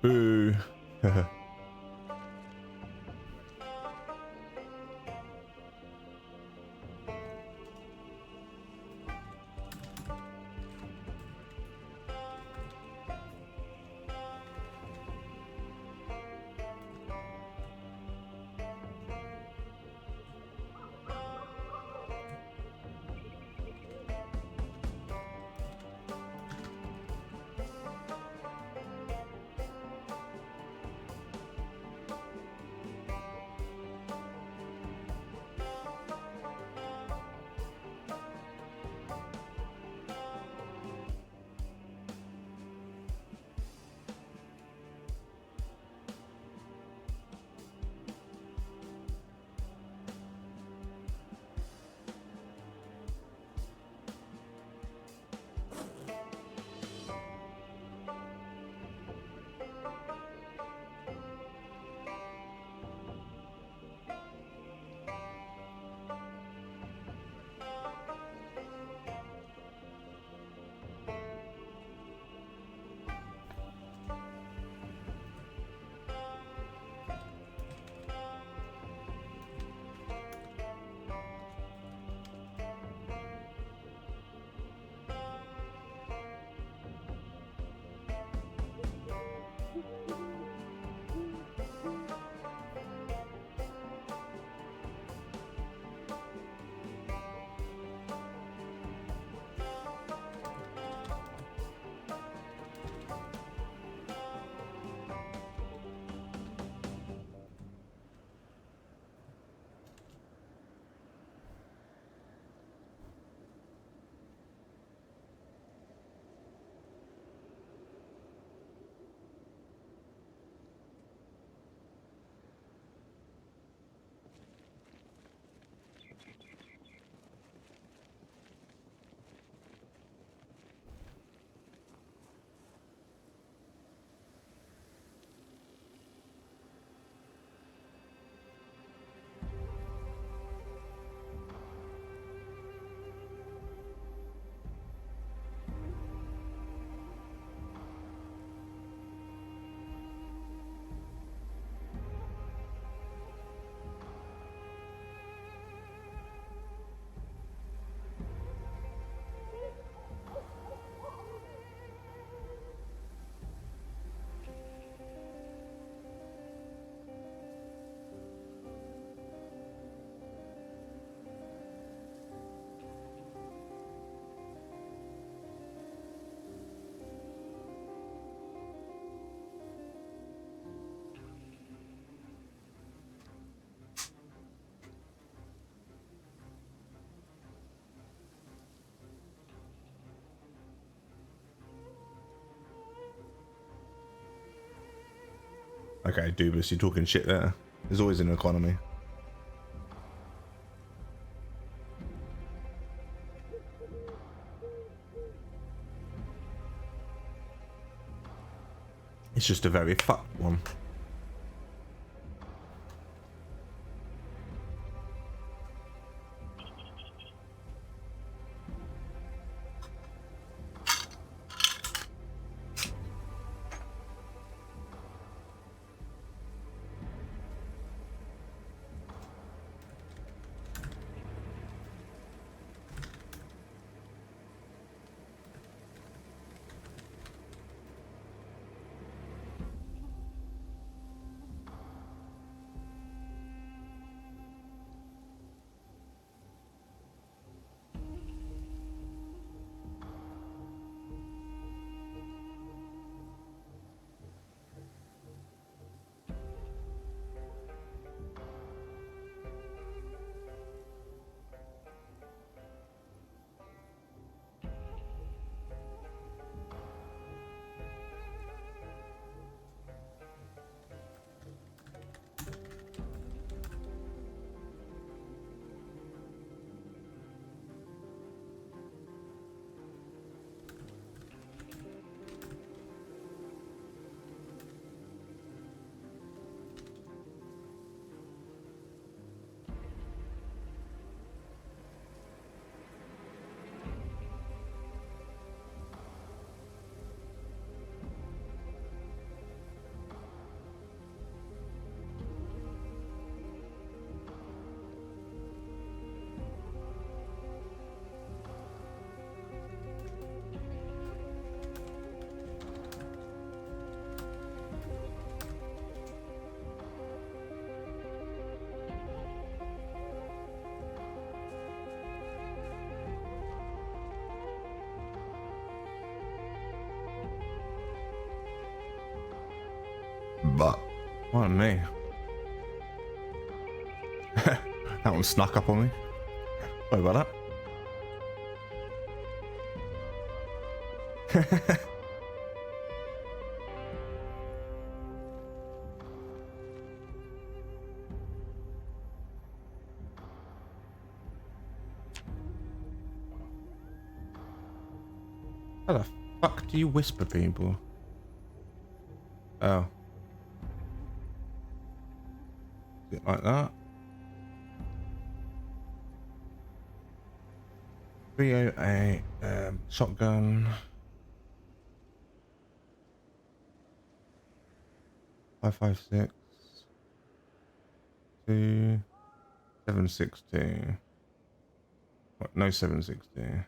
Boo. Okay, Dubus, you're talking shit there. There's always an economy. It's just a very fucked one. butt. Pardon me. That one snuck up on me. Sorry about that. How the fuck do you whisper people? Oh. Is it like that? 308, shotgun. 556. 2. 760. What? No 760.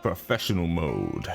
Professional mode.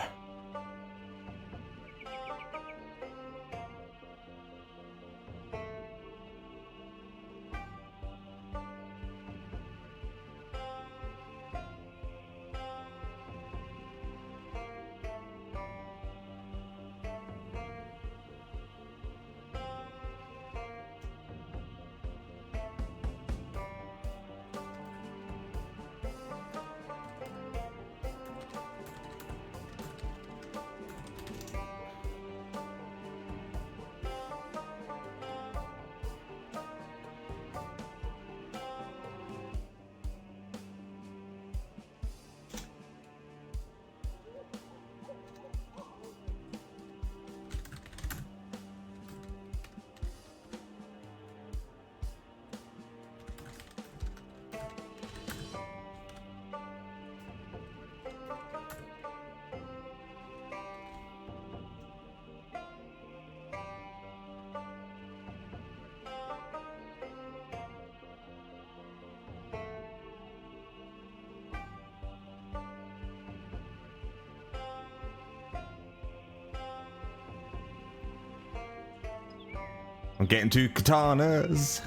I'm getting two katanas.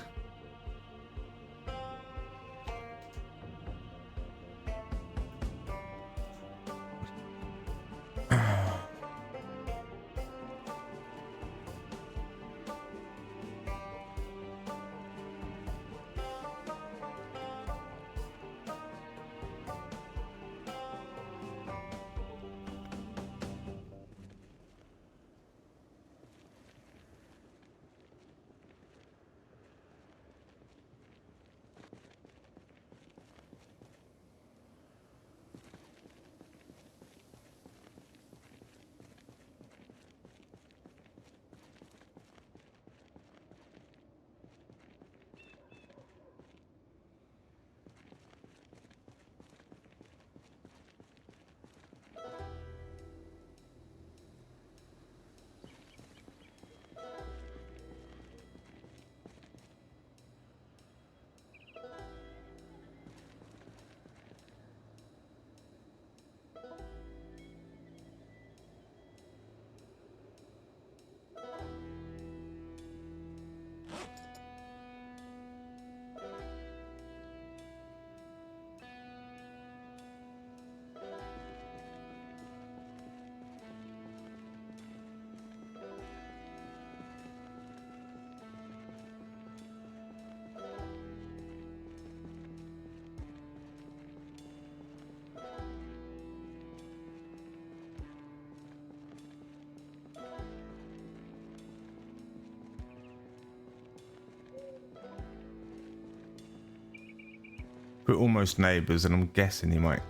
We're almost neighbours, and I'm guessing he might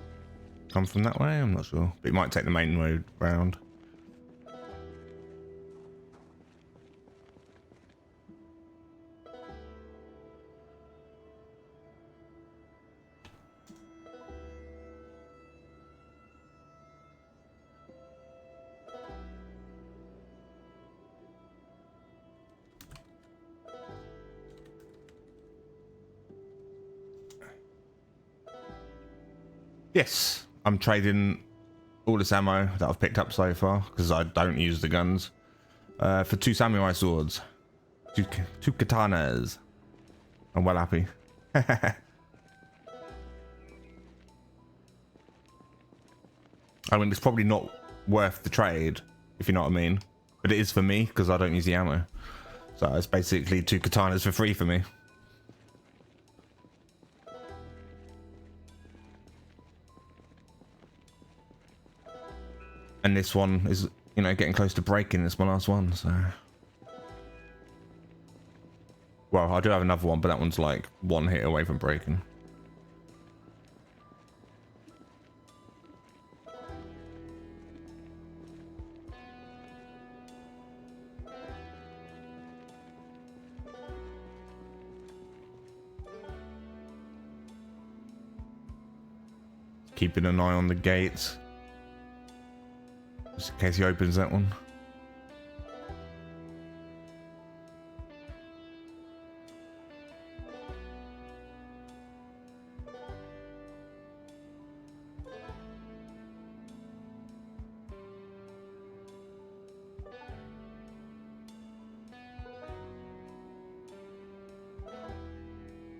come from that way. I'm not sure, but he might take the main road round. Yes, I'm trading all this ammo that I've picked up so far because I don't use the guns for 2 samurai swords, two katanas. I'm well happy. I mean, it's probably not worth the trade, if you know what I mean, but it is for me because I don't use the ammo. So it's basically 2 katanas for free for me. And this one is, you know, getting close to breaking. It's my last one, so. Well, I do have another one, but that one's like 1 hit away from breaking. Keeping an eye on the gates. Just in case he opens that one.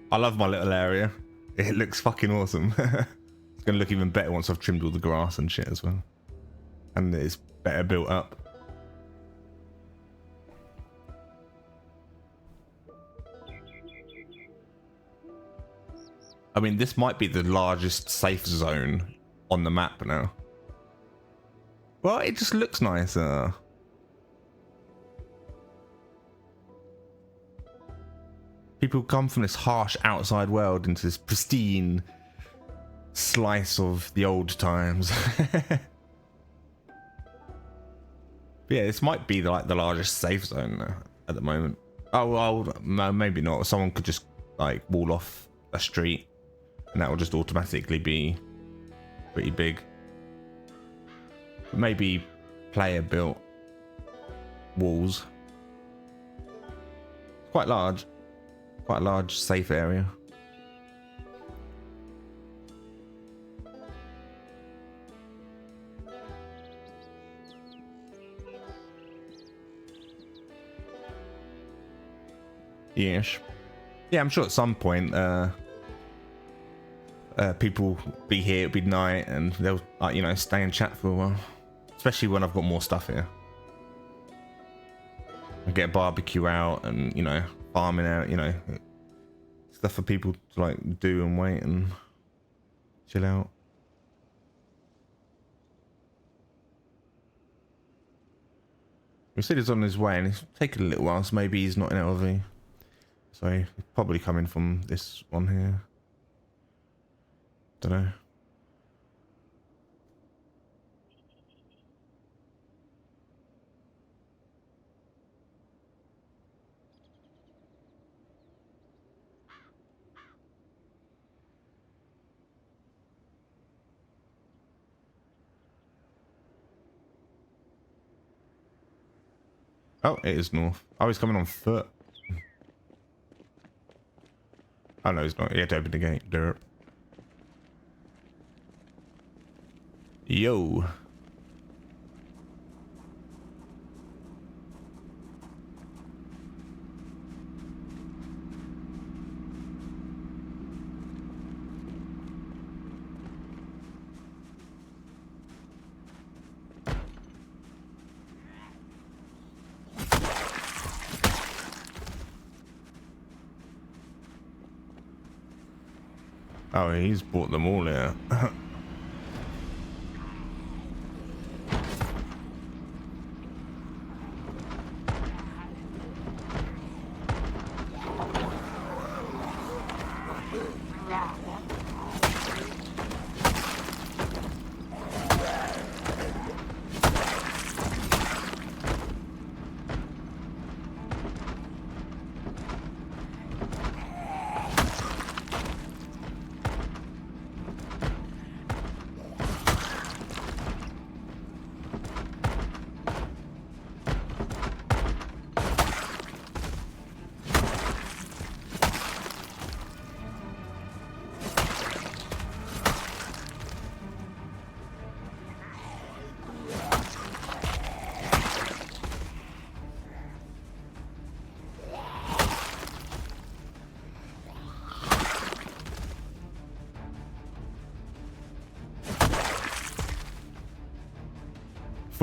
I love my little area. It looks fucking awesome. It's gonna look even better once I've trimmed all the grass and shit as well. And it's better built up. I mean, this might be the largest safe zone on the map now. Well, it just looks nicer. People come from this harsh outside world into this pristine slice of the old times. Yeah, this might be like the largest safe zone at the moment. Oh, well, no, maybe not. Someone could just like wall off a street and that will just automatically be pretty big. Maybe player built walls. Quite large. Quite a large safe area. Yes. Yeah, I'm sure at some point people be here, it'll be night, and they'll you know, stay and chat for a while. Especially when I've got more stuff here. I get a barbecue out and, you know, farming out, you know, stuff for people to like do and wait and chill out. We said he's on his way and it's taken a little while, so maybe he's not in LV. So he's probably coming from this one here. Don't know. Oh, it is north. Oh, he's coming on foot. Oh no, he's not. He had to open the gate. Derp. Yo. Oh, he's bought them all here.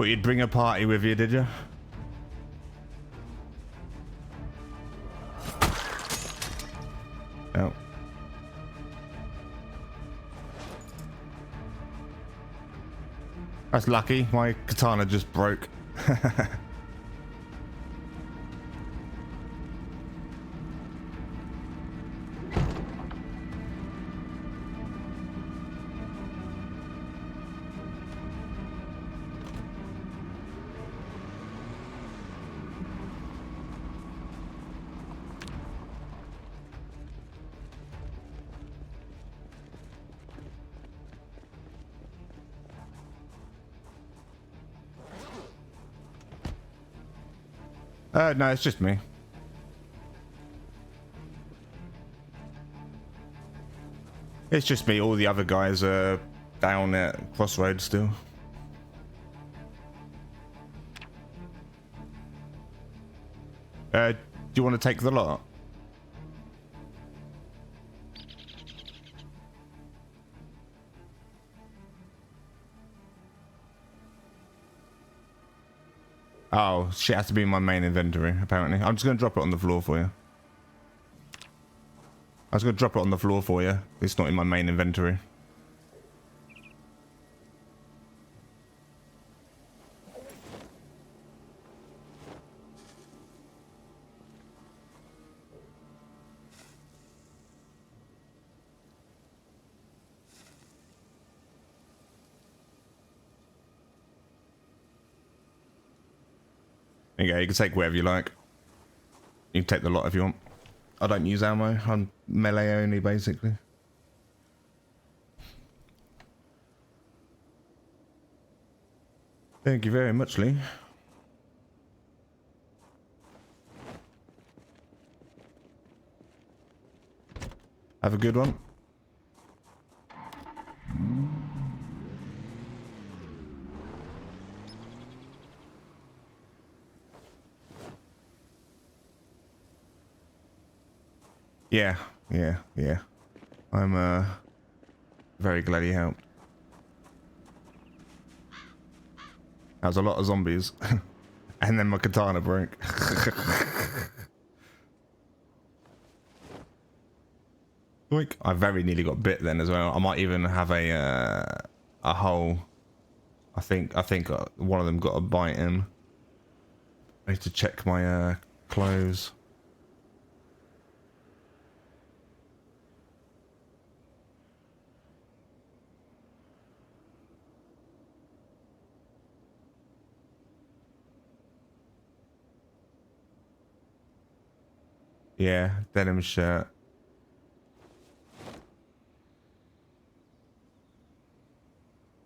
Thought you'd bring a party with you, did you? Oh. That's lucky. My katana just broke. No, it's just me. It's just me. All the other guys are down at Crossroads still. Do you want to take the lot? Oh, shit has to be in my main inventory, apparently. I'm just going to drop it on the floor for you. I was going to drop it on the floor for you. It's not in my main inventory. There you go, you can take whatever you like. You can take the lot if you want. I don't use ammo, I'm melee only basically. Thank you very much, Lee. Have a good one. Yeah. I'm very glad he helped. That was a lot of zombies. And then my katana broke. Like, I very nearly got bit then as well. I might even have a hole. I think one of them got a bite in. I need to check my clothes. Yeah, denim shirt.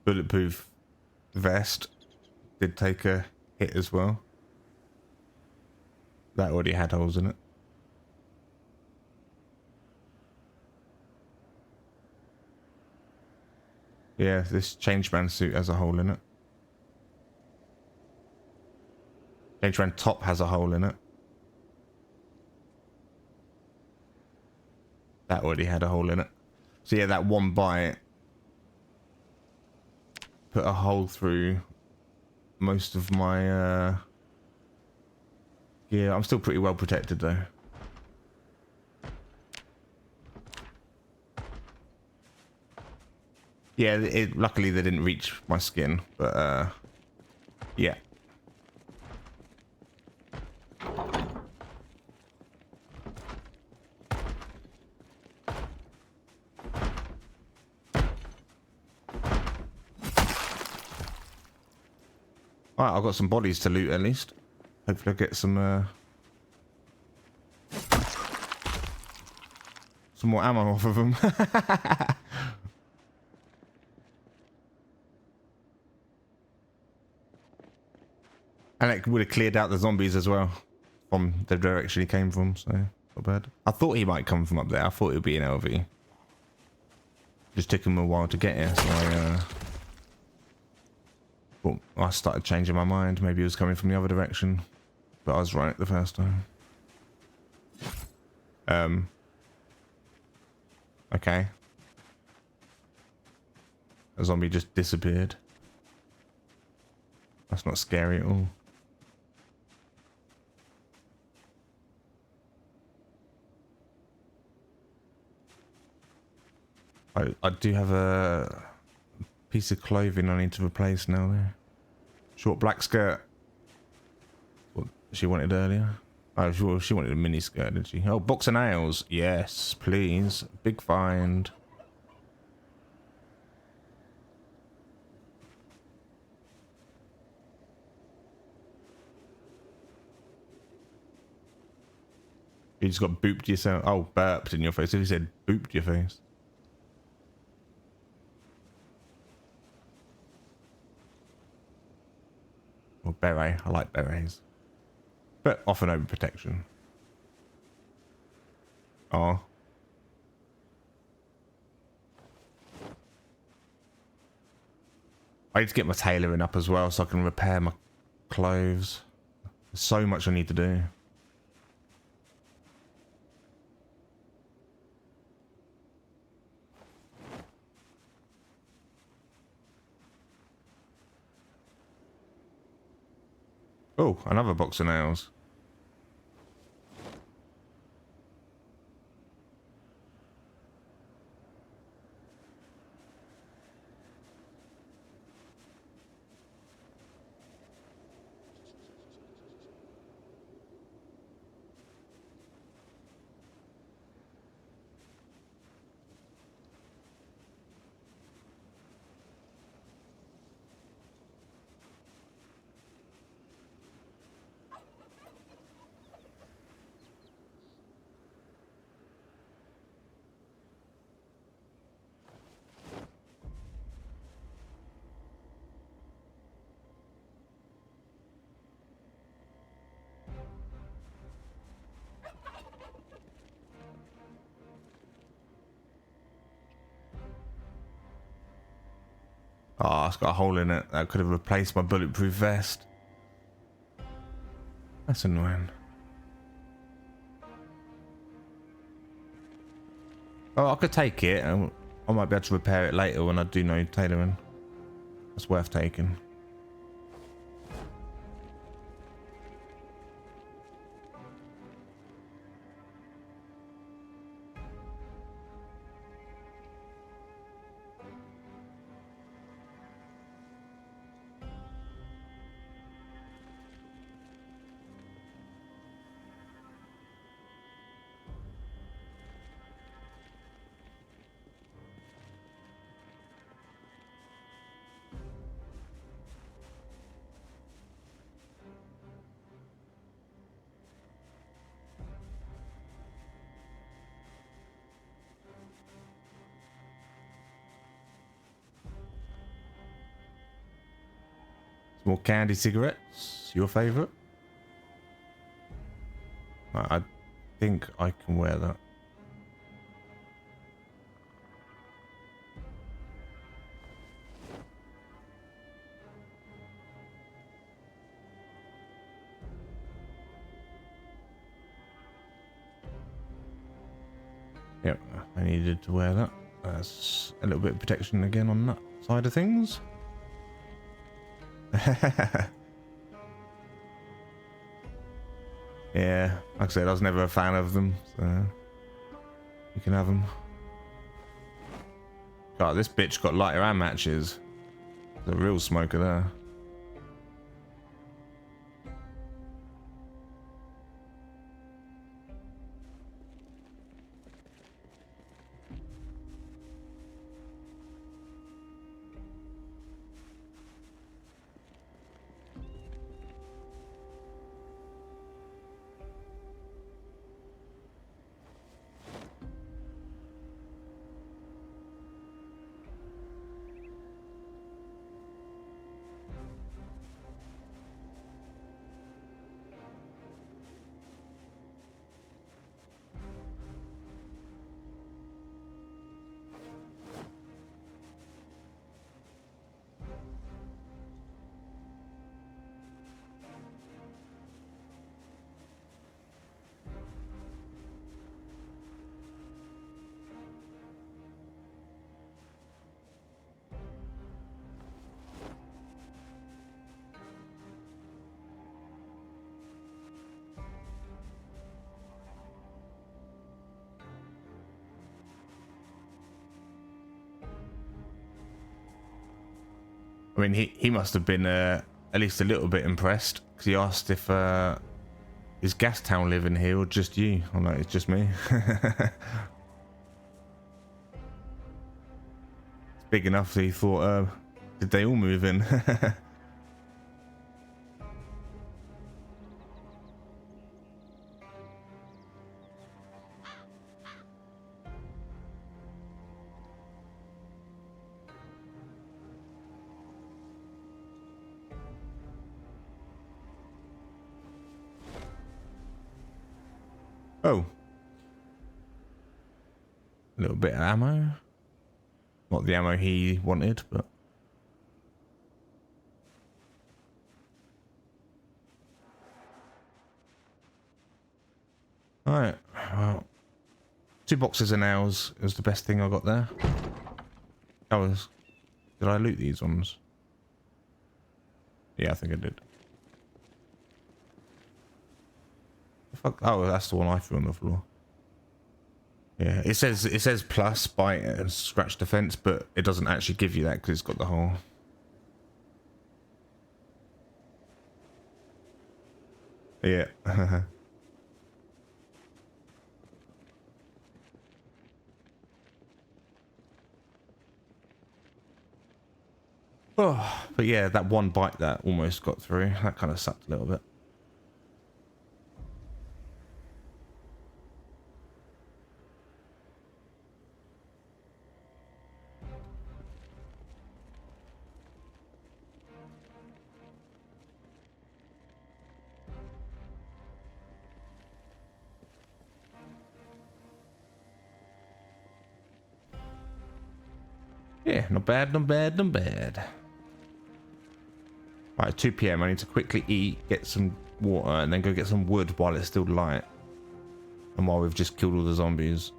Bulletproof vest. Did take a hit as well. That already had holes in it. Yeah, this changeman suit has a hole in it. Changeman top has a hole in it. That already had a hole in it. So yeah, that one bite put a hole through most of my gear. I'm still pretty well protected though. Yeah, luckily they didn't reach my skin, but yeah. Alright, I've got some bodies to loot at least. Hopefully I'll get some more ammo off of them. And it would have cleared out the zombies as well from the direction he came from, so not bad. I thought he might come from up there. I thought it would be an LV. Just took him a while to get here, so I started changing my mind. Maybe he was coming from the other direction, but I was right the first time. Okay. A zombie just disappeared. That's not scary at all. I do have a piece of clothing I need to replace now there. Short black skirt. What she wanted earlier. Oh, she wanted a mini skirt, did she? Oh, box of nails. Yes, please. Big find. You just got booped yourself. Oh, burped in your face. If you said booped your face. Or beret. I like berets. But often over protection. Oh. I need to get my tailoring up as well so I can repair my clothes. There's so much I need to do. Oh, another box of nails. Oh, it's got a hole in it. That could have replaced my bulletproof vest. That's annoying. Oh, I could take it. I might be able to repair it later when I do know tailoring. That's worth taking. More candy cigarettes. Your favourite? I think I can wear that. Yep, I needed to wear that. That's a little bit of protection again on that side of things. Yeah, like I said, I was never a fan of them, so you can have them. God, this bitch got lighter and matches. There's a real smoker there. I mean, he must have been at least a little bit impressed, because he asked if is Gas Town living here or just you? Oh no, it's just me. It's big enough that he thought, did they all move in? Oh. A little bit of ammo. Not the ammo he wanted, but... Alright, well... 2 boxes of nails is the best thing I got there. That was... Did I loot these ones? Yeah, I think I did. Fuck. Oh, that's the one I threw on the floor. Yeah, it says plus bite and scratch defense, but it doesn't actually give you that because it's got the hole. Yeah. Oh, but yeah, that one bite that almost got through, that kind of sucked a little bit. Yeah, not bad, not bad, not bad. Right, 2 PM, I need to quickly eat, get some water, and then go get some wood while it's still light. And while we've just killed all the zombies.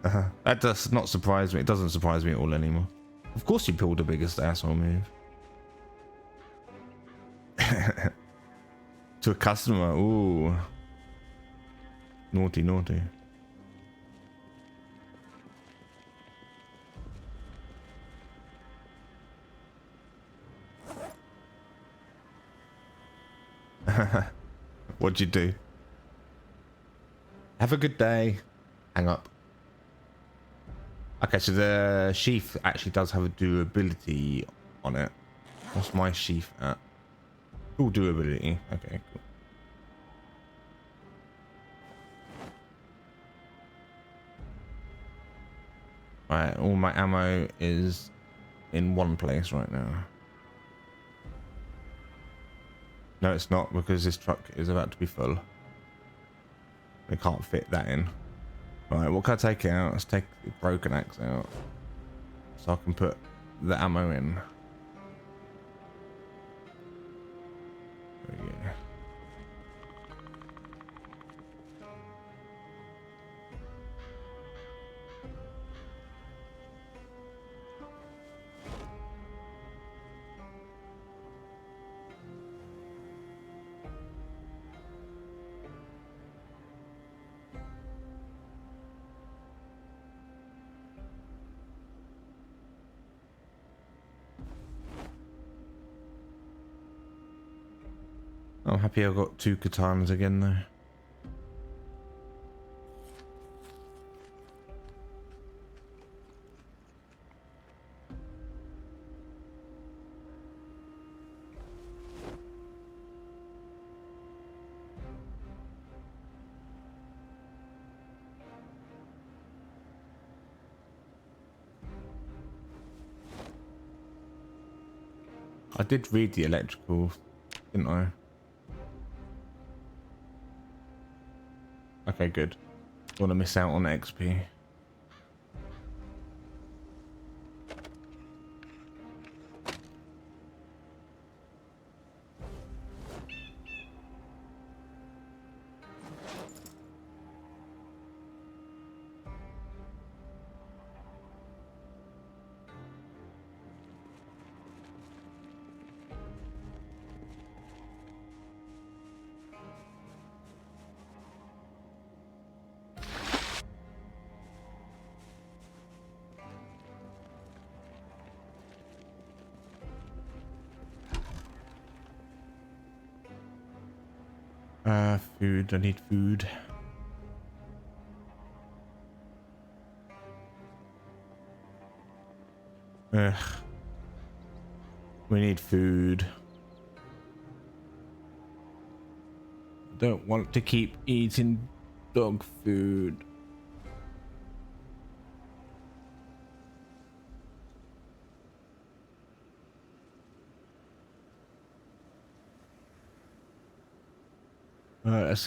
That does not surprise me. It doesn't surprise me at all anymore. Of course you pulled the biggest asshole move. To a customer, ooh. Naughty, naughty. What'd you do? Have a good day. Hang up. Okay, so the sheath actually does have a durability on it. What's my sheath at? Full durability. Okay, cool. Right, all my ammo is in one place right now. No, it's not, because this truck is about to be full. They can't fit that in. Right, what can I take out? Let's take the broken axe out. So I can put the ammo in. Oh, yeah. I'm happy I've got 2 katanas again though. I did read the electrical, didn't I? Okay, good. Don't want to miss out on XP. Food. I need food. Ugh. We need food. Don't want to keep eating dog food. Let's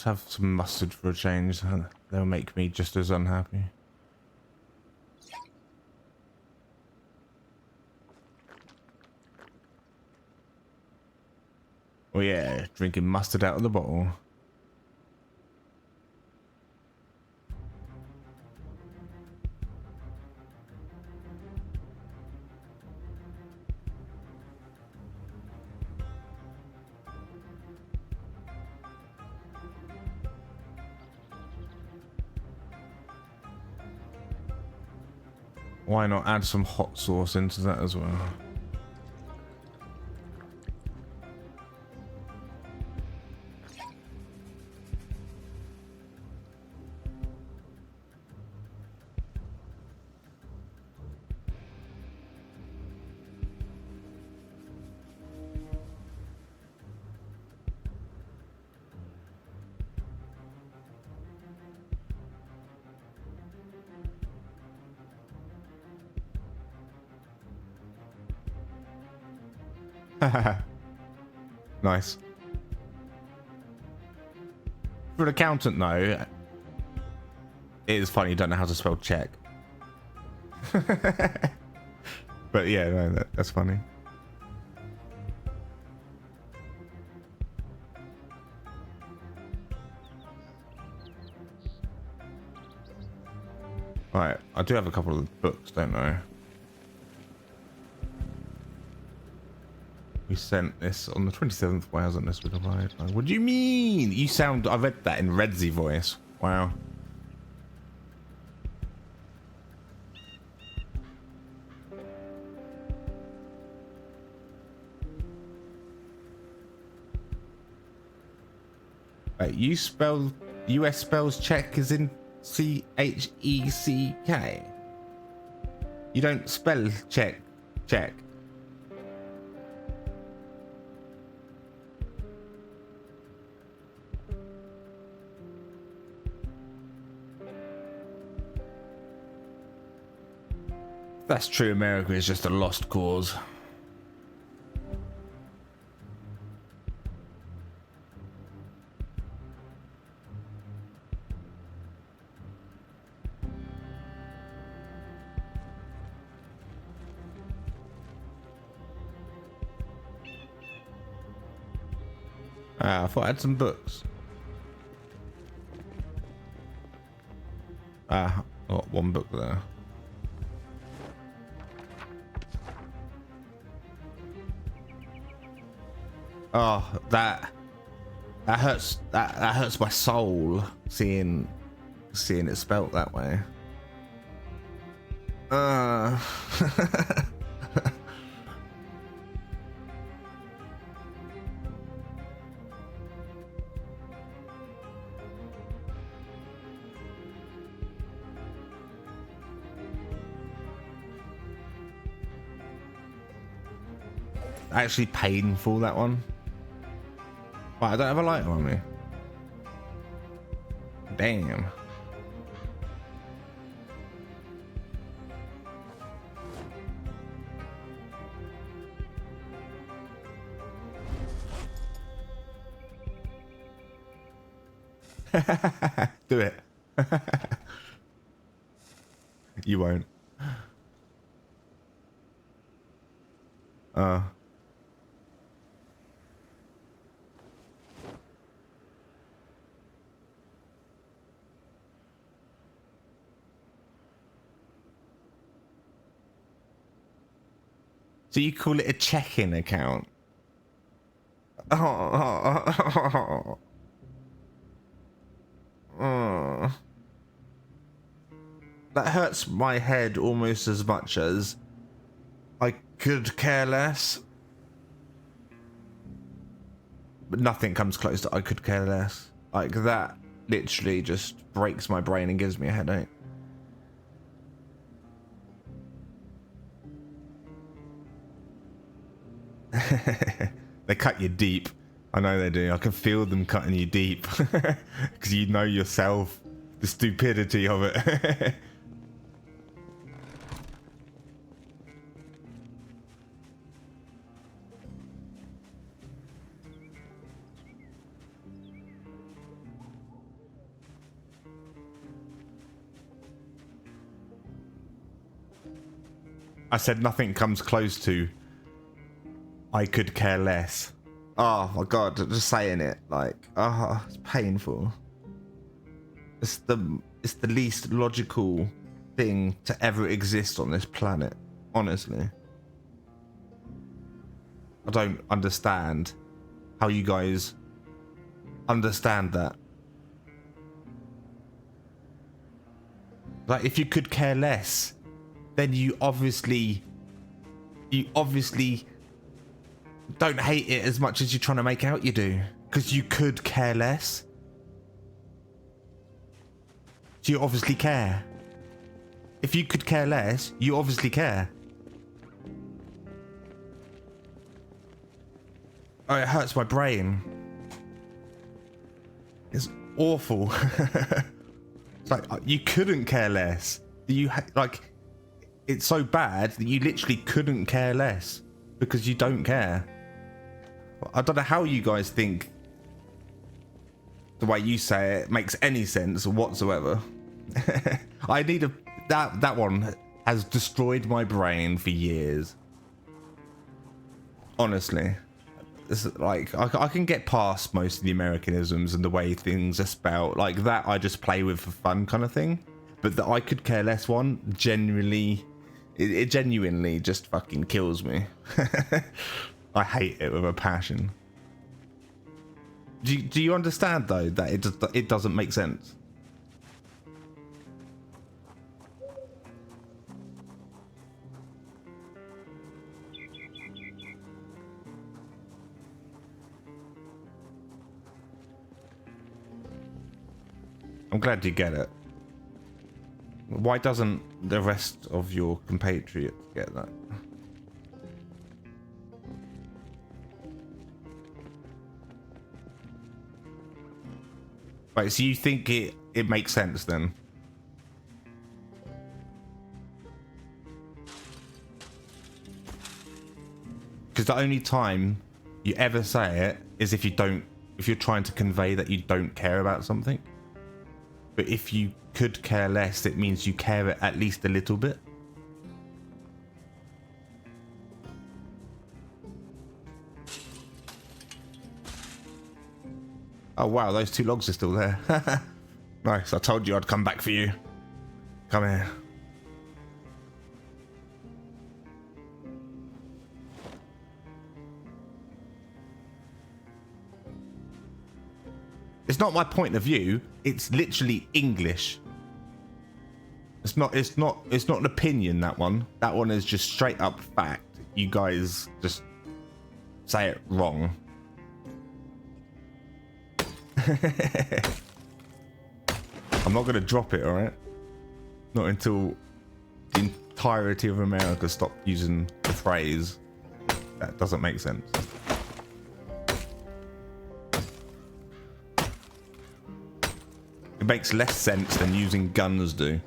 have some mustard for a change. They'll make me just as unhappy. Oh yeah, drinking mustard out of the bottle. Why not add some hot sauce into that as well? Nice. For an accountant, though, it is funny you don't know how to spell check. But yeah, no, that's funny. Alright, I do have a couple of books, don't I? We sent this on the 27th. Why hasn't this been applied? What do you mean? You sound... I read that in Redzy voice. Wow. Wait, you spell... US spells check as in C-H-E-C-K? You don't spell check. That's true. America is just a lost cause. I thought I had some books. I got one book there. Oh, that hurts. That hurts my soul seeing it spelt that way. Actually painful, that one. But I don't have a lighter on me. Damn. Do it. You won't. So you call it a check-in account? Oh. That hurts my head almost as much as I could care less. but nothing comes close to I could care less. Like that literally just breaks my brain and gives me a headache. They cut you deep. I know they do. I can feel them cutting you deep because you know yourself the stupidity of it. I said nothing comes close to I could care less. Oh my god, just saying it, like, it's painful. It's the least logical thing to ever exist on this planet, honestly. I don't understand how you guys understand that. Like, if you could care less, then you obviously don't hate it as much as you're trying to make out you do, because you could care less. So you obviously care. If you could care less, you obviously care. Oh, it hurts my brain. It's awful. It's like, you couldn't care less. Like, it's so bad that you literally couldn't care less because you don't care. I don't know how you guys think the way you say it makes any sense whatsoever. I need that one has destroyed my brain for years. Honestly, it's like I can get past most of the Americanisms and the way things are spelled like that. I just play with for fun kind of thing. But the I could care less one genuinely, it genuinely just fucking kills me. I hate it with a passion. Do you understand though that it doesn't make sense? I'm glad you get it. Why doesn't the rest of your compatriots get that? Right, so you think it makes sense then? Because the only time you ever say it is if you're trying to convey that you don't care about something. But if you could care less, it means you care at least a little bit. Oh wow, those 2 logs are still there. Nice, I told you I'd come back for you. Come here. It's not my point of view, it's literally English. It's not an opinion, that one. That one is just straight up fact. You guys just say it wrong. I'm not gonna drop it, alright? Not until the entirety of America stop using the phrase. That doesn't make sense. It makes less sense than using guns do.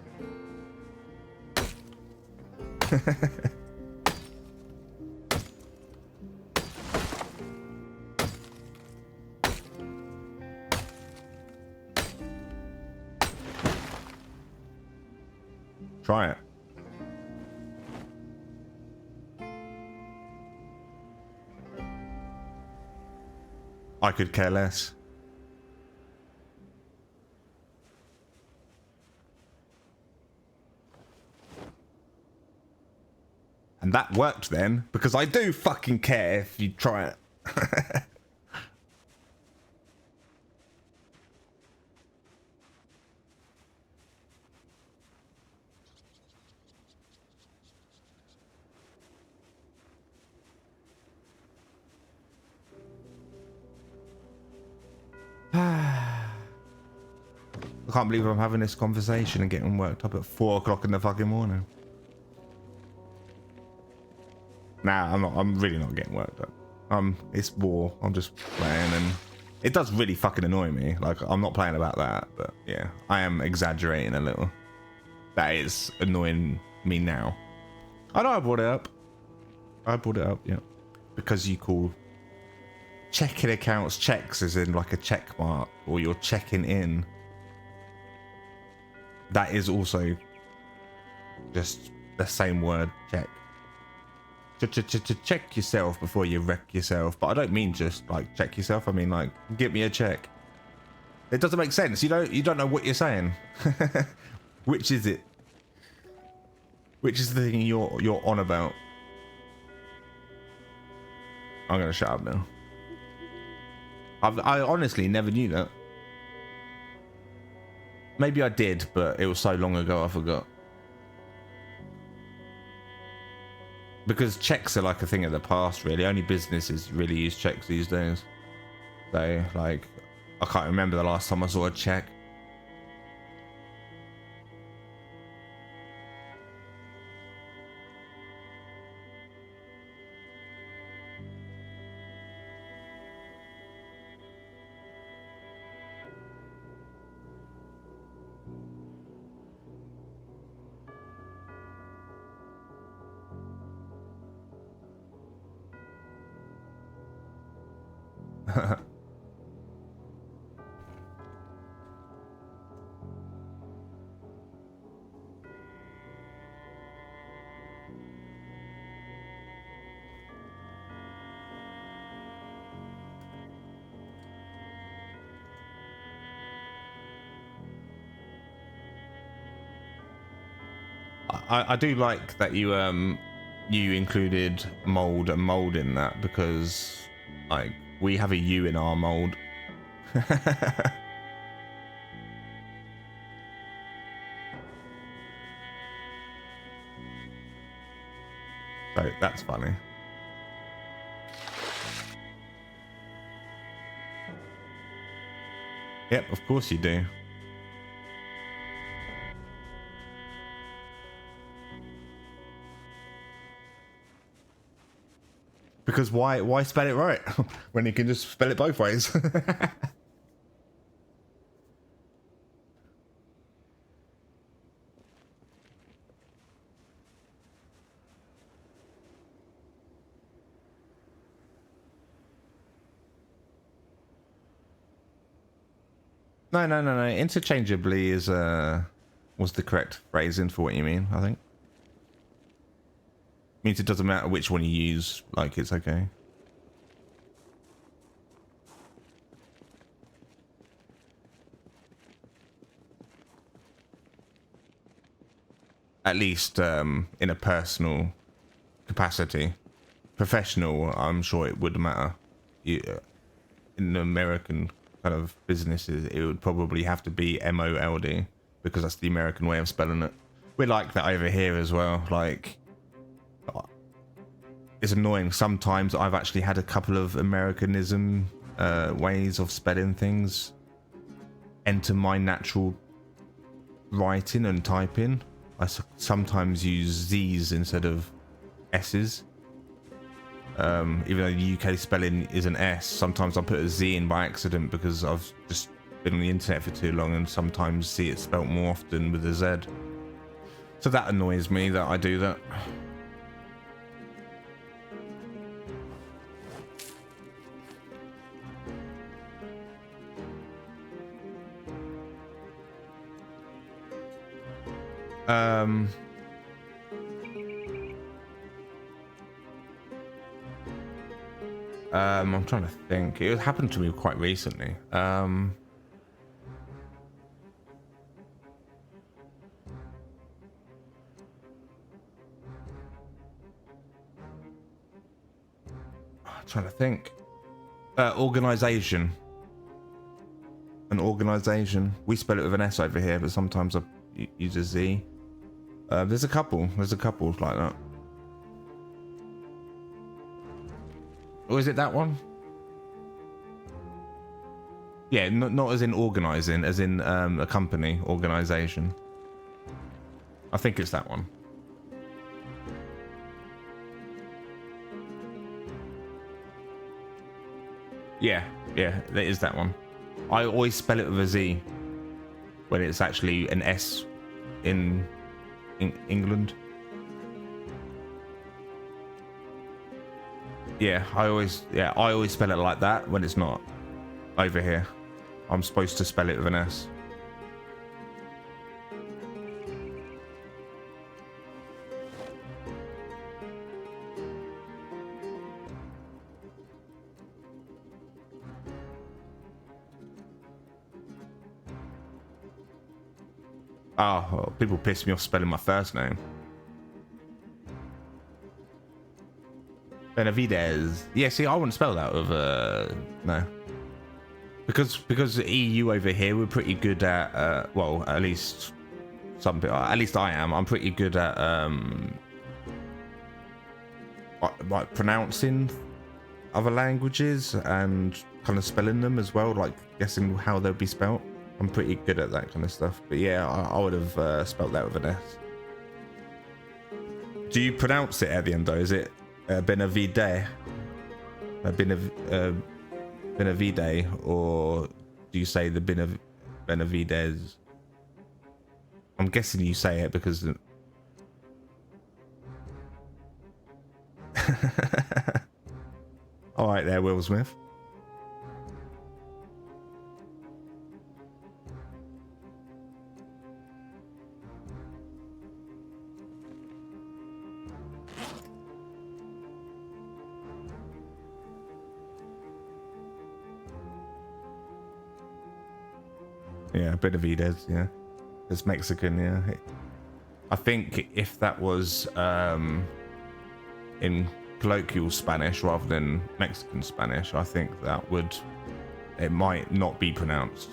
Try it. I could care less. And that worked then, because I do fucking care if you try it. I can't believe I'm having this conversation and getting worked up at 4 o'clock in the fucking morning. Nah, I'm not. I'm really not getting worked up. It's war. I'm just playing, and it does really fucking annoy me. Like, I'm not playing about that, but yeah, I am exaggerating a little. That is annoying me now. I know I brought it up. Yeah, because you call checking accounts checks as in like a check mark, or you're checking in. That is also just the same word, check. Check yourself before you wreck yourself. But I don't mean just like check yourself. I mean like give me a check. It doesn't make sense. You don't know what you're saying. Which is it? Which is the thing you're on about? I'm gonna shut up now. I honestly never knew that. Maybe I did, but it was so long ago I forgot. Because checks are like a thing of the past, really. Only businesses really use checks these days. So, like, I can't remember the last time I saw a check. I do like that you included mold and mold in that, because like we have a U in our mold. So that's funny. Yep, of course you do. Because why spell it right when you can just spell it both ways? No. Interchangeably is was the correct phrasing for what you mean, I think. Means it doesn't matter which one you use, like it's okay. At least in a personal capacity. Professional, I'm sure it would matter. In American kind of businesses, it would probably have to be MOLD, because that's the American way of spelling it. We're like that over here as well. Like, it's annoying. Sometimes I've actually had a couple of Americanism ways of spelling things enter my natural writing and typing. I sometimes use Z's instead of S's. Even though the UK spelling is an S, sometimes I put a Z in by accident because I've just been on the internet for too long and sometimes see it spelt more often with a Z. So that annoys me that I do that. I'm trying to think. It happened to me quite recently. I'm trying to think. Organization. An organization. We spell it with an S over here, but sometimes I use a Z. There's a couple like that. Or is it that one? Yeah, not as in organising, as in a company organisation. I think it's that one. Yeah, it is that one. I always spell it with a Z when it's actually an S in England. Yeah, I always spell it like that when it's not over here. I'm supposed to spell it with an S. Oh, people piss me off spelling my first name. Benavides. Yeah, see, I wouldn't spell that with no. Because EU over here, we're pretty good at well, at least some people, at least I am. I'm pretty good at like pronouncing other languages and kind of spelling them as well, like guessing how they'll be spelt. I'm pretty good at that kind of stuff. But yeah, I would have spelt that with an S. Do you pronounce it at the end though? Is it Benavide? Benavide, or do you say the Benavides? I'm guessing you say it because. All right, there, Will Smith. Yeah, Benavides, yeah. It's Mexican, yeah. I think if that was in colloquial Spanish rather than Mexican Spanish, I think that it might not be pronounced.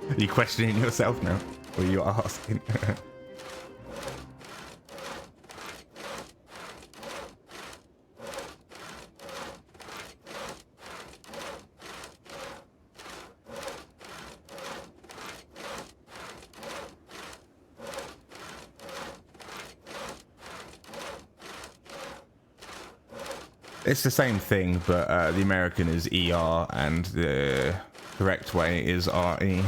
Are you questioning yourself now? Or are you asking? It's the same thing, but the American is ER and the correct way is RE.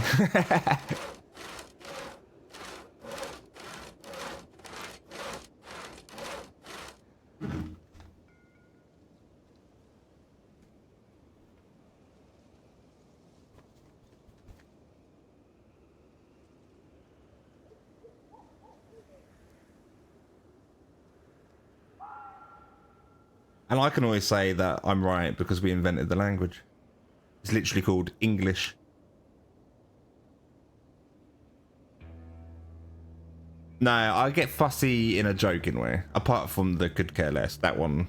And I can always say that I'm right because we invented the language. It's literally called English. No, I get fussy in a joking way. Apart from the could care less, that one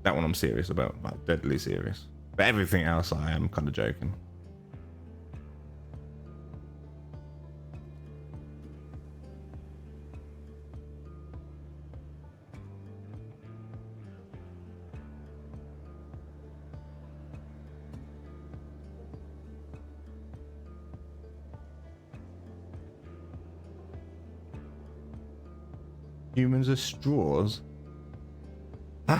I'm serious about, like deadly serious. But everything else I am kind of joking. Humans are straws? Huh?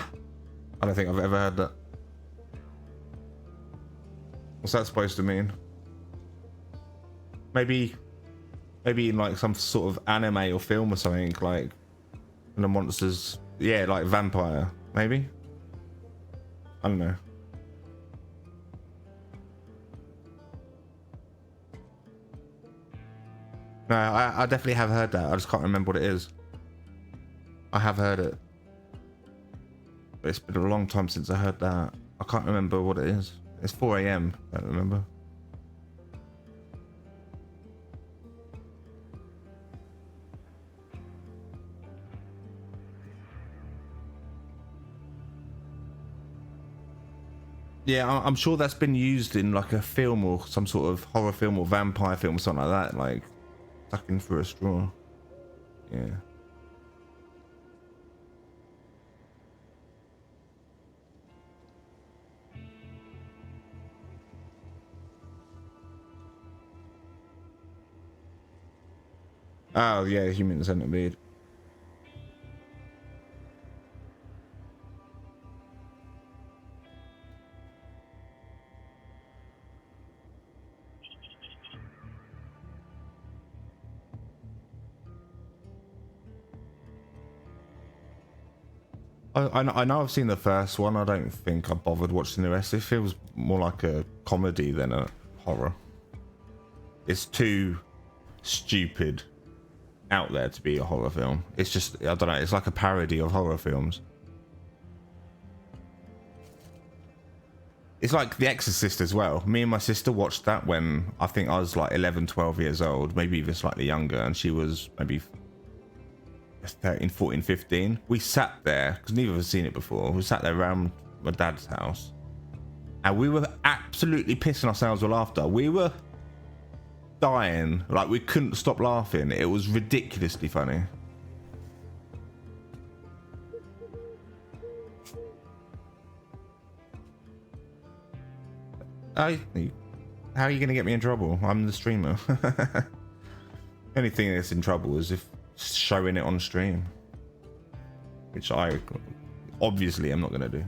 I don't think I've ever heard that. What's that supposed to mean? Maybe in like some sort of anime or film or something, like the monsters, yeah, like vampire, maybe? I don't know. No, I definitely have heard that. I just can't remember what it is. I have heard it. But it's been a long time since I heard that. I can't remember what it is. It's 4 AM. I don't remember. Yeah, I'm sure that's been used in like a film or some sort of horror film or vampire film or something like that, like sucking through a straw. Yeah. Oh yeah, human centipede. I know I've seen the first one. I don't think I bothered watching the rest. It feels more like a comedy than a horror. It's too stupid out there to be a horror film. It's just, I don't know, it's like a parody of horror films. It's like The Exorcist as well. Me and my sister watched that when I think I was like 11, 12 years old, maybe even slightly younger, and she was maybe 13, 14, 15. We sat there, because neither of us seen it before, we sat there around my dad's house, and we were absolutely pissing ourselves with laughter. We were dying, like we couldn't stop laughing. It was ridiculously funny. How are you going to get me in trouble? I'm the streamer. Only thing that's in trouble is if showing it on stream, which I obviously am not going to do.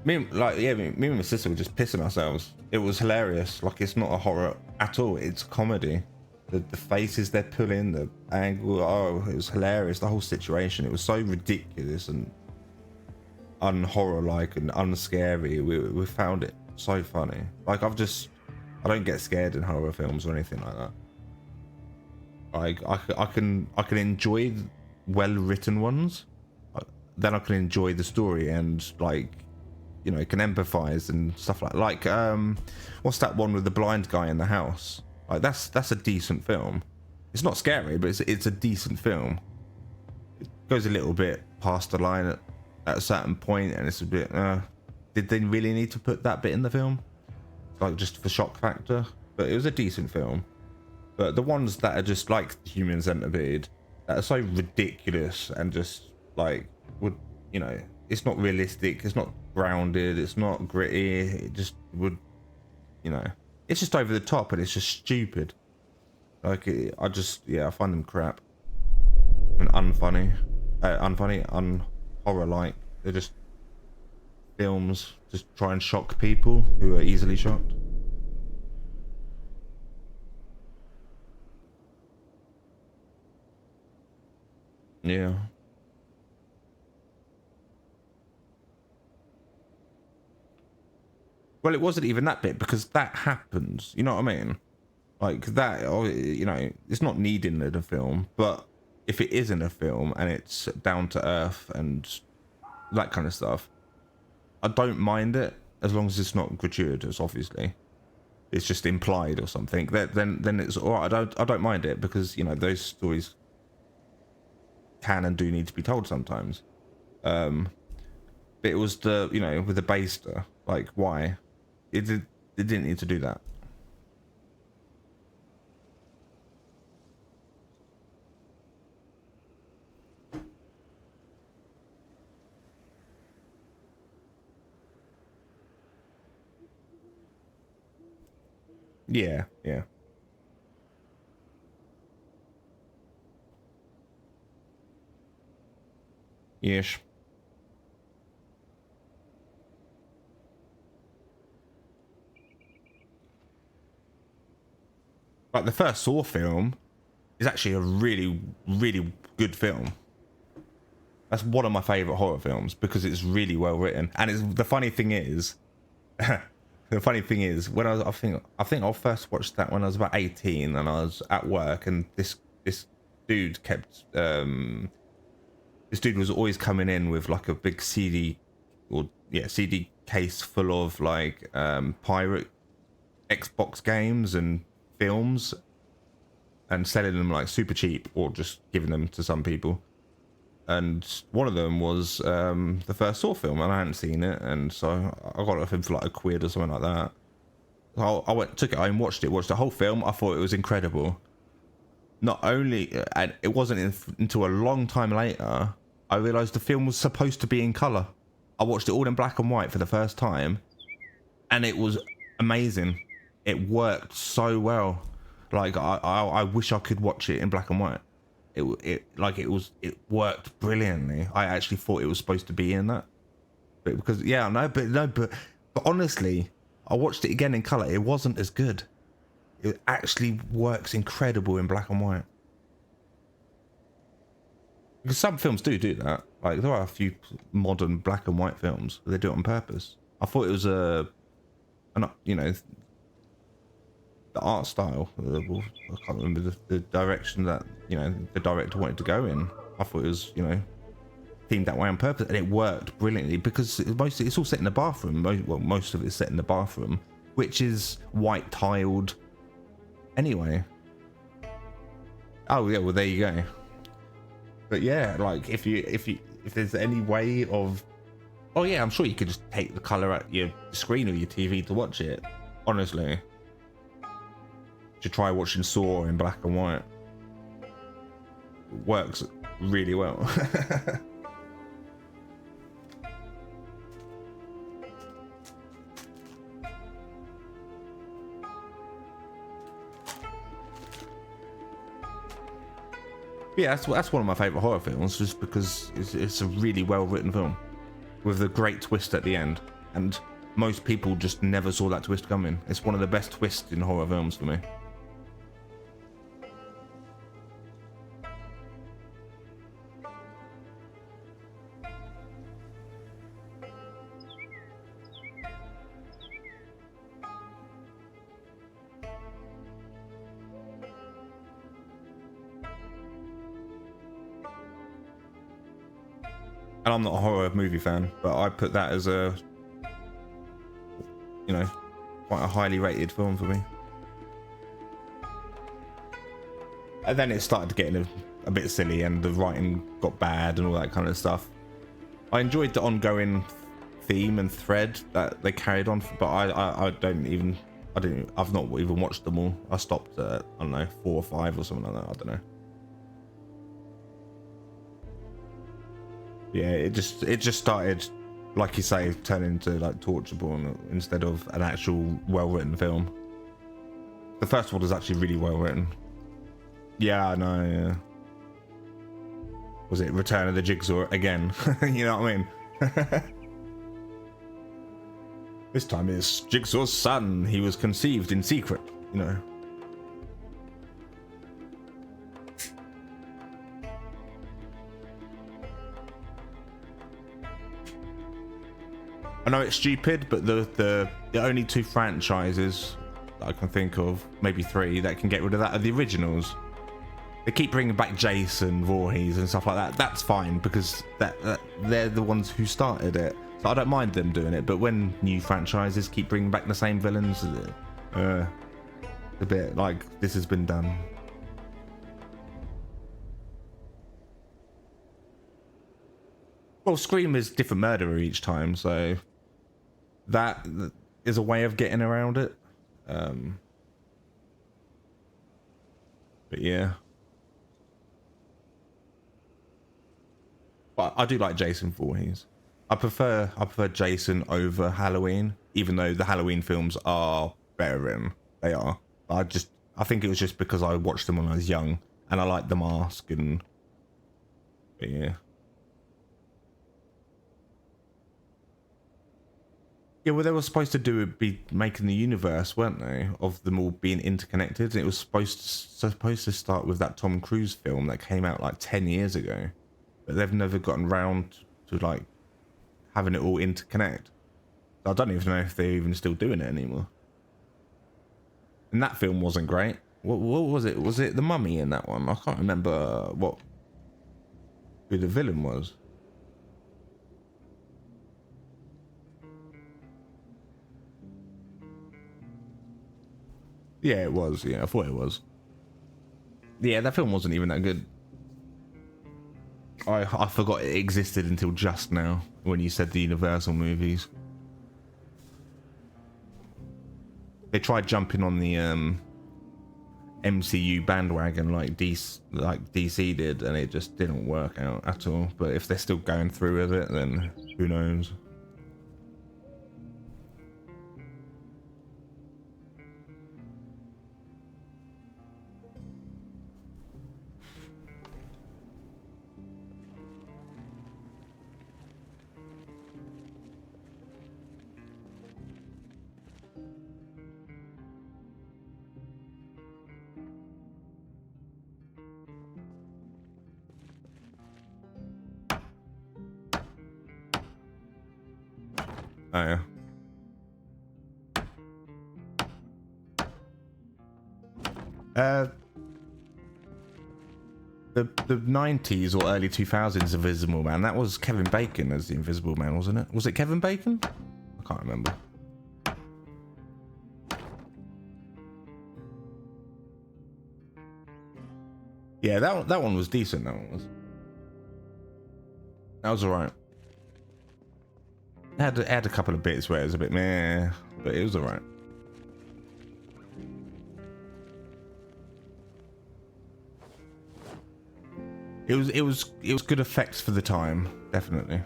Me and my sister were just pissing ourselves. It was hilarious. Like, it's not a horror at all. It's comedy. The faces they're pulling, the angle. Oh, it was hilarious. The whole situation. It was so ridiculous and unhorror-like and unscary. We found it so funny. Like, I don't get scared in horror films or anything like that. Like, I can enjoy well-written ones. Then I can enjoy the story and, like, you know, can empathize and stuff like what's that one with the blind guy in the house? Like, that's a decent film. It's not scary, but it's a decent film. It goes a little bit past the line at a certain point, and it's a bit did they really need to put that bit in the film, like, just for shock factor? But it was a decent film. But the ones that are just like the Human Centipede, that are so ridiculous and just like, would, you know, it's not realistic, it's not grounded, it's not gritty, it just would, you know, it's just over the top and it's just stupid. Like, I find them crap and unfunny, horror-like. They're just films just try and shock people who are easily shocked. Yeah. Well, it wasn't even that bit, because that happens. You know what I mean? Like, that, you know, it's not needed in a film, but if it is in a film and it's down to earth and that kind of stuff, I don't mind it, as long as it's not gratuitous. Obviously, it's just implied or something. Then it's all right. I don't mind it, because, you know, those stories can and do need to be told sometimes. But it was the, you know, with the baster, like, why? It didn't need to do that. Yeah, yeah. Yes. Like, the first Saw film is actually a really, really good film. That's one of my favorite horror films, because it's really well written. And the funny thing is, The funny thing is, when I think I first watched that when I was about 18, and I was at work, and this dude kept this dude was always coming in with like a big CD case full of like pirate Xbox games and films, and selling them like super cheap or just giving them to some people. And one of them was the first Saw film, and I hadn't seen it, and so I got it off him for like £1 or something like that. So I took it home, watched the whole film. I thought it was incredible. Not only, and it wasn't until a long time later I realised the film was supposed to be in colour. I watched it all in black and white for the first time, and it was amazing. It worked so well. Like I wish I could watch it in black and white. It worked brilliantly. I actually thought it was supposed to be in that, but because but honestly, I watched it again in colour. It wasn't as good. It actually works incredible in black and white. Because some films do that. Like there are a few modern black and white films where they do it on purpose. I thought it was the art style. I can't remember the direction that the director wanted to go in. I thought it was themed that way on purpose, and it worked brilliantly because it's all set in the bathroom. Most of it's set in the bathroom, which is white tiled anyway. Oh yeah, well there you go. But yeah, like if there's any way of, oh yeah, I'm sure you could just take the color at your screen or your TV to watch it. Honestly, to try watching Saw in black and white. It works really well. Yeah, that's one of my favourite horror films, just because it's a really well written film with a great twist at the end, and most people just never saw that twist coming. It's one of the best twists in horror films for me. And I'm not a horror movie fan, but I put that as a, quite a highly rated film for me. And then it started getting a bit silly, and the writing got bad and all that kind of stuff. I enjoyed the ongoing theme and thread that they carried on, but I've not even watched them all. I stopped at, I don't know, 4 or 5 or something like that. I don't know. Yeah, it just started, like you say, turning into like torture porn instead of an actual well-written film. The first one was actually really well written. Yeah, I know. Yeah. Was it Return of the Jigsaw again? You know what I mean? This time it's Jigsaw's son. He was conceived in secret. I know it's stupid, but the only 2 franchises that I can think of, maybe 3, that can get rid of that are the originals. They keep bringing back Jason Voorhees and stuff like that. That's fine, because they're the ones who started it. So I don't mind them doing it. But when new franchises keep bringing back the same villains, a bit like this has been done. Well, Scream is different murderer each time, so that is a way of getting around it. But yeah. But I do like Jason Voorhees. I prefer Jason over Halloween, even though the Halloween films are better written. They are. I think it was just because I watched them when I was young, and I liked The Mask, and but yeah. Yeah, well, they were supposed to be making the universe, weren't they? Of them all being interconnected. And it was supposed to start with that Tom Cruise film that came out like 10 years ago, but they've never gotten round to like having it all interconnect. I don't even know if they're even still doing it anymore. And that film wasn't great. What was it? Was it The Mummy in that one? I can't remember who the villain was. Yeah, it was. Yeah, I thought it was. Yeah, that film wasn't even that good. I forgot it existed until just now when you said the Universal movies. They tried jumping on the MCU bandwagon like DC did, and it just didn't work out at all. But if they're still going through with it, then who knows? Oh yeah. The 90s or early 2000s Invisible Man, that was Kevin Bacon as the Invisible Man, wasn't it? Was it Kevin Bacon? I can't remember. Yeah, that one was decent. That was alright. It had a couple of bits where it was a bit meh, but it was alright. It was good effects for the time, definitely.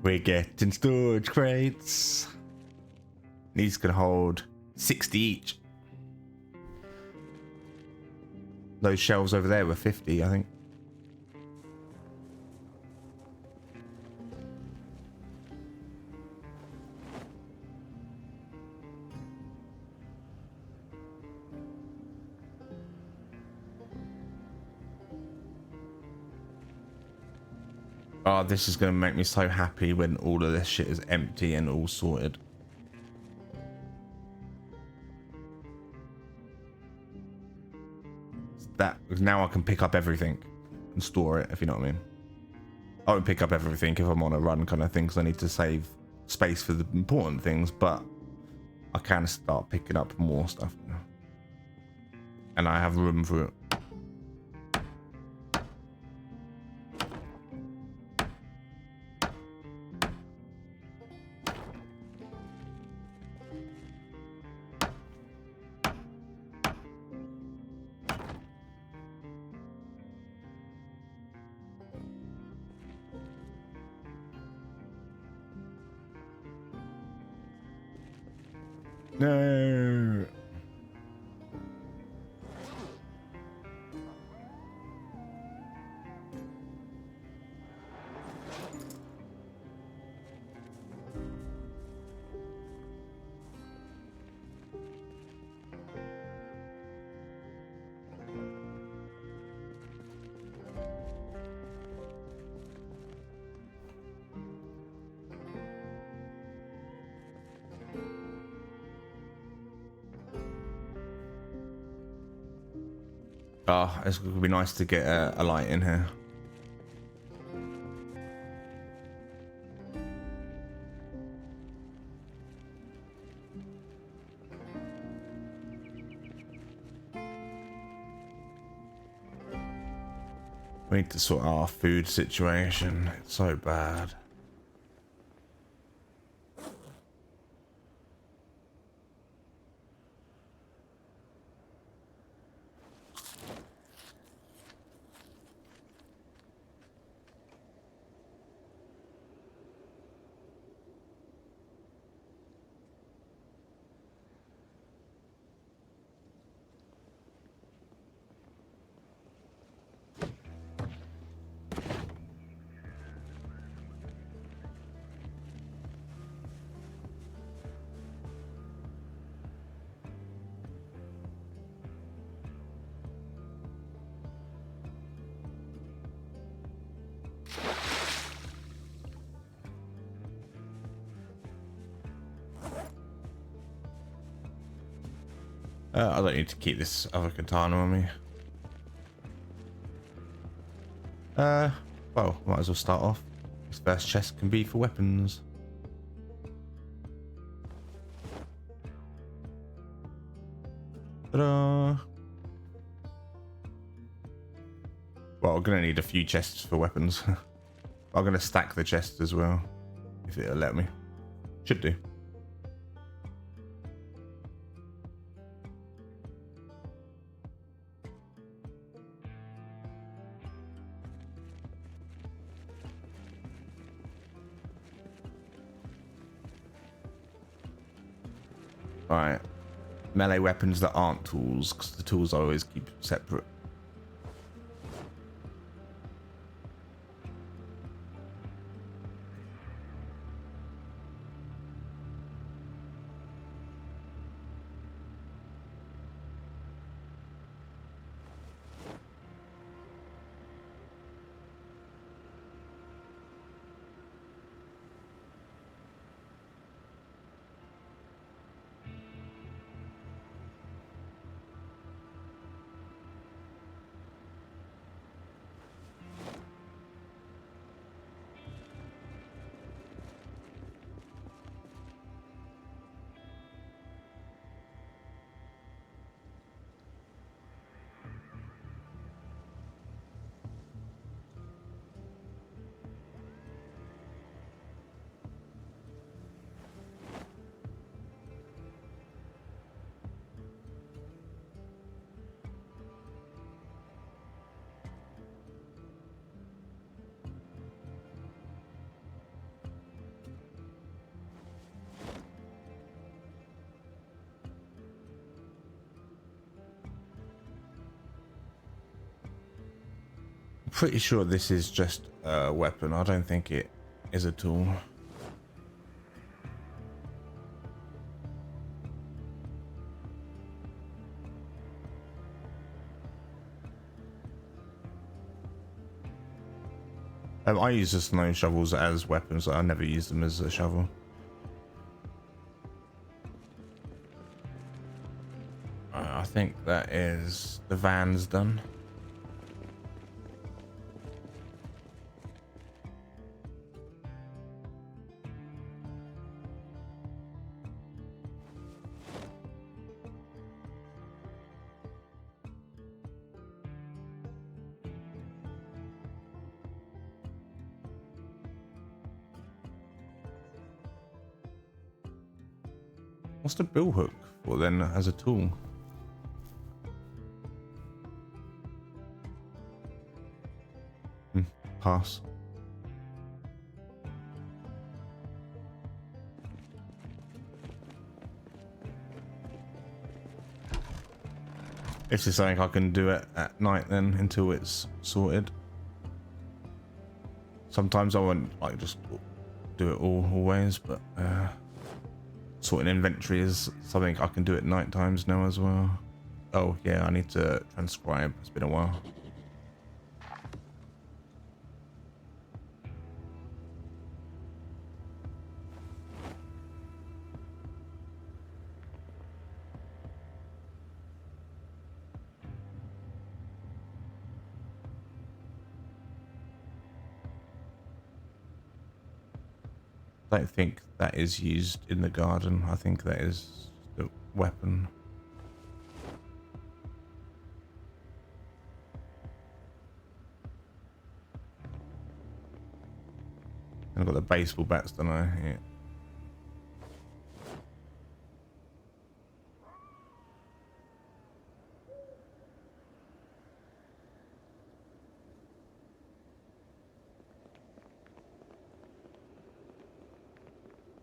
We're getting storage crates. These can hold 60 each. Those shelves over there were 50, I think. Oh, this is going to make me so happy when all of this shit is empty and all sorted. That now I can pick up everything and store it, if you know what I mean. I won't pick up everything if I'm on a run kind of thing, because I need to save space for the important things, but I can start picking up more stuff now. And I have room for it. No. Oh, it's going to be nice to get a light in here. We need to sort out our food situation. It's so bad. I don't need to keep this other katana on me. Well, might as well start off. This first chest can be for weapons. Ta-da! Well, I'm gonna need a few chests for weapons. I'm gonna stack the chests as well, if it'll let me. Should do. Alright. Melee weapons that aren't tools, because the tools I always keep separate. Pretty sure this is just a weapon. I don't think it is a tool. I use the snow shovels as weapons. I never use them as a shovel. I think that is the van's done. What's the bill hook for then as a tool? Pass. This is something I can do it at night then until it's sorted. Sometimes I won't like just do it all always, but sorting inventory is something I can do at night times now as well. Oh yeah, I need to transcribe. It's been a while. I don't think that is used in the garden. I think that is the weapon. I've got the baseball bats, don't I? Yeah.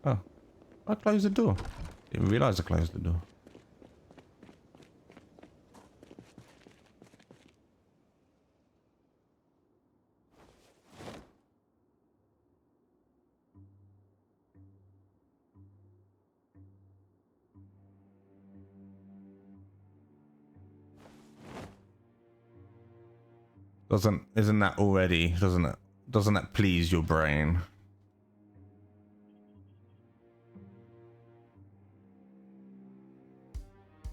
Oh, I closed the door. Didn't realize I closed the door. Isn't that already, doesn't that please your brain?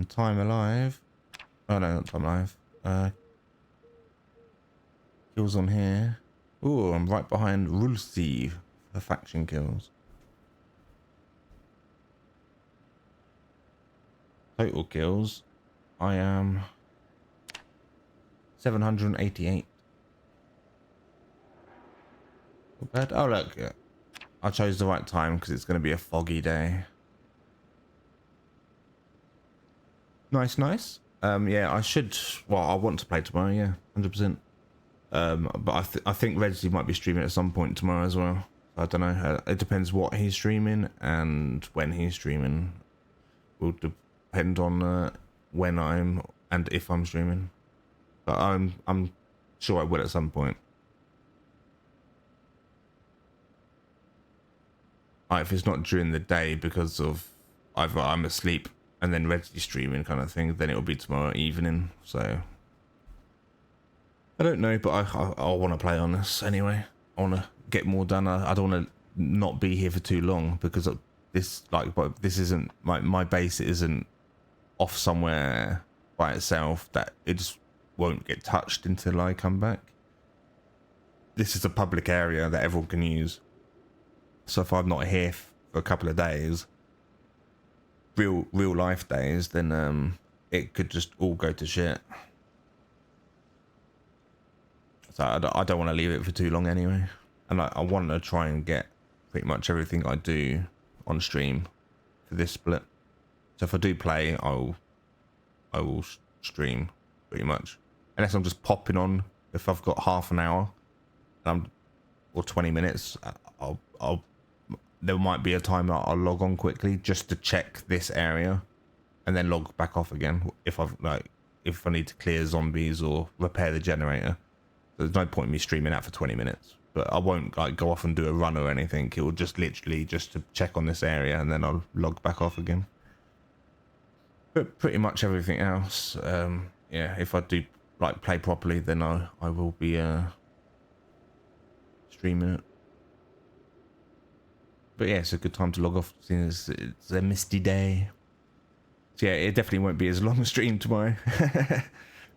And time alive. Oh no, not time alive. Kills on here. Ooh, I'm right behind Rulsi for faction kills. Total kills. I am 788. Not bad. Oh look, I chose the right time because it's going to be a foggy day. Nice, nice. Yeah, I should. Well, I want to play tomorrow. Yeah, 100%. But I think Reggie might be streaming at some point tomorrow as well. I don't know. It depends what he's streaming and when he's streaming. Will depend on when I'm and if I'm streaming. But I'm sure I will at some point. If it's not during the day because of either I'm asleep and then Reggie streaming kind of thing, then it'll be tomorrow evening. So I don't know, but I want to play on this anyway. I want to get more done. I don't want to not be here for too long because this isn't my base. It isn't off somewhere by itself that it just won't get touched until I come back. This is a public area that everyone can use. So if I'm not here for a couple of days, real life days, then it could just all go to shit. So I don't want to leave it for too long anyway. And I want to try and get pretty much everything I do on stream for this split. So if I do play, I will stream pretty much. Unless I'm just popping on. If I've got half an hour or 20 minutes, there might be a time that I'll log on quickly just to check this area and then log back off again if I need to clear zombies or repair the generator. There's no point in me streaming out for 20 minutes, but I won't go off and do a run or anything. It will just literally just to check on this area and then I'll log back off again. But pretty much everything else, yeah, if I do play properly, then I will be streaming it. But yeah, it's a good time to log off, seeing as it's a misty day. So yeah, it definitely won't be as long a stream tomorrow.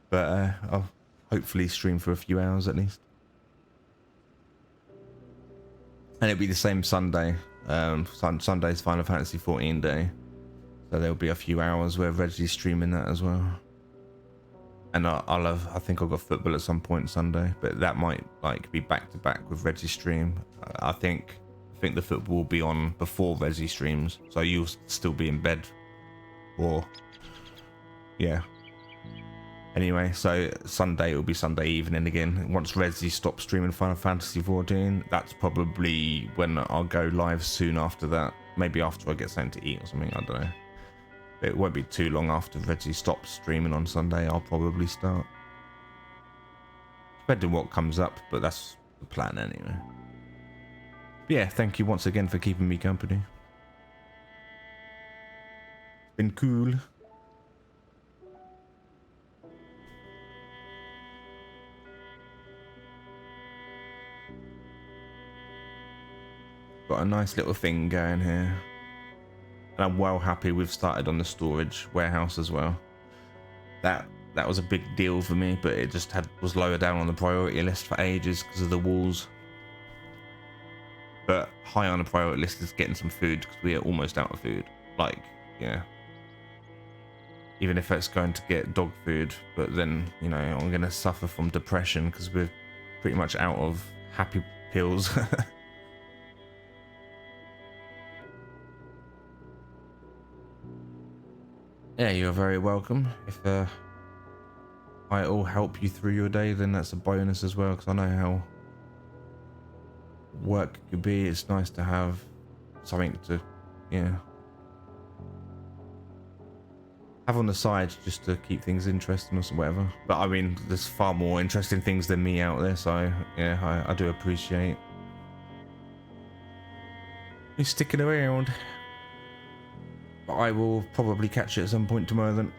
But I'll hopefully stream for a few hours at least. And it'll be the same Sunday. Sunday's Final Fantasy 14 day. So there'll be a few hours where Reggie's streaming that as well. And I think I've got football at some point Sunday, but that might be back to back with Reggie's stream. I think the football will be on before Reggie streams, so you'll still be in bed. Or yeah. Anyway, so Sunday will be Sunday evening again. Once Reggie stops streaming Final Fantasy 14, that's probably when I'll go live soon after that. Maybe after I get something to eat or something, I don't know. It won't be too long after Reggie stops streaming on Sunday, I'll probably start. Depending on what comes up, but that's the plan anyway. But yeah, thank you once again for keeping me company. It's been cool. Got a nice little thing going here. And I'm well happy we've started on the storage warehouse as well. That was a big deal for me, but it just was lower down on the priority list for ages because of the walls. But high on the priority list is getting some food because we are almost out of food. Yeah. Even if it's going to get dog food, but then, I'm going to suffer from depression because we're pretty much out of happy pills. Yeah, you're very welcome. If I'll help you through your day, then that's a bonus as well, because I know how work could be. It's nice to have something to, have on the side just to keep things interesting or whatever. But I mean, there's far more interesting things than me out there, so yeah, I do appreciate you sticking around. But I will probably catch it at some point tomorrow then.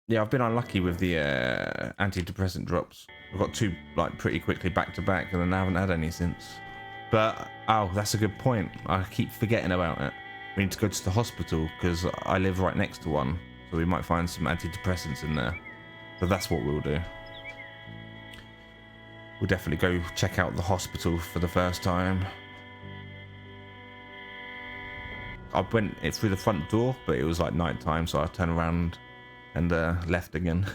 Yeah, I've been unlucky with the antidepressant drops. I've got two pretty quickly back to back, and then I haven't had any since. But oh, that's a good point. I keep forgetting about it. We need to go to the hospital because I live right next to one, so we might find some antidepressants in there. So that's what we'll do. We'll definitely go check out the hospital for the first time. I went through the front door, but it was like night time, so I turned around and left again.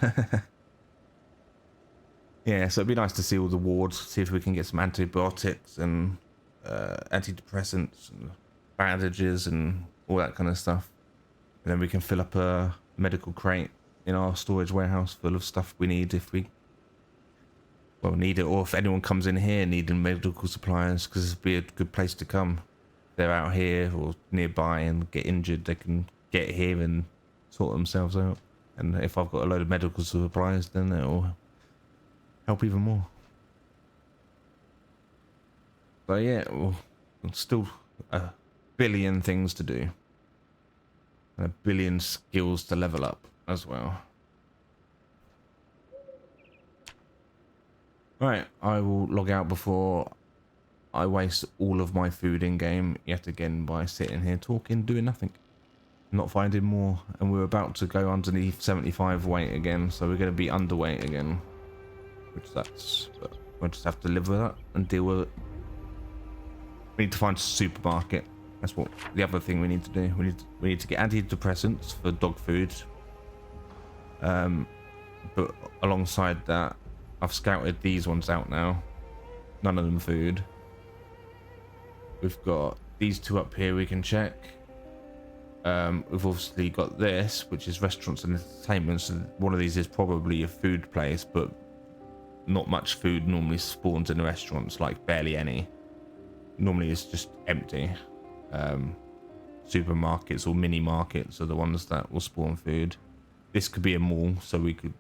Yeah, so it'd be nice to see all the wards, see if we can get some antibiotics and antidepressants and bandages and all that kind of stuff. And then we can fill up a medical crate in our storage warehouse full of stuff we need if we need it, or if anyone comes in here needing medical supplies, because it'd be a good place to come. If they're out here or nearby and get injured, they can get here and sort themselves out. And if I've got a load of medical supplies, then it'll help even more. So yeah, well, still a billion things to do. And a billion skills to level up as well. Right, I will log out before I waste all of my food in game yet again by sitting here talking, doing nothing. Not finding more, and we're about to go underneath 75 weight again, so we're going to be underweight again. Which sucks, but we'll just have to live with that and deal with it. We need to find a supermarket. That's what the other thing we need to do. We need to get antidepressants for dog food. But alongside that, I've scouted these ones out now. None of them food. We've got these two up here we can check. We've obviously got this, which is restaurants and entertainment. So one of these is probably a food place, but not much food normally spawns in the restaurants, like barely any. Normally it's just empty. Supermarkets or mini markets are the ones that will spawn food. This could be a mall, so we could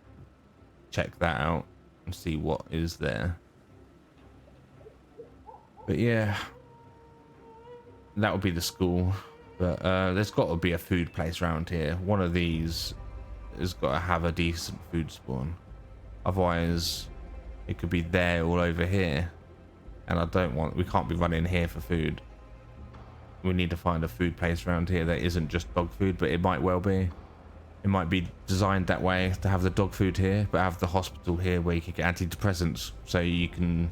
check that out and see what is there. But yeah, that would be the school. But there's got to be a food place around here. One of these has got to have a decent food spawn. Otherwise, it could be there all over here. And we can't be running here for food. We need to find a food place around here that isn't just dog food, but it might well be. It might be designed that way to have the dog food here, but have the hospital here where you can get antidepressants, so you can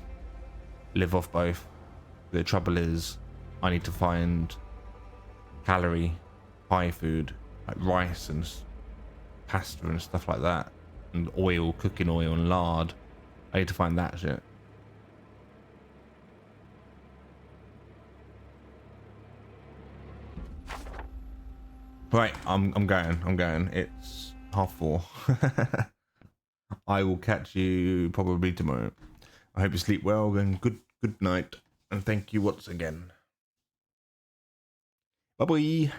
live off both. The trouble is, I need to find calorie high food, like rice and pasta and stuff like that, and oil, cooking oil and lard. I need to find that shit. Right, I'm going. It's 4:30. I will catch you probably tomorrow. I hope you sleep well and good night, and thank you once again. Bye bye.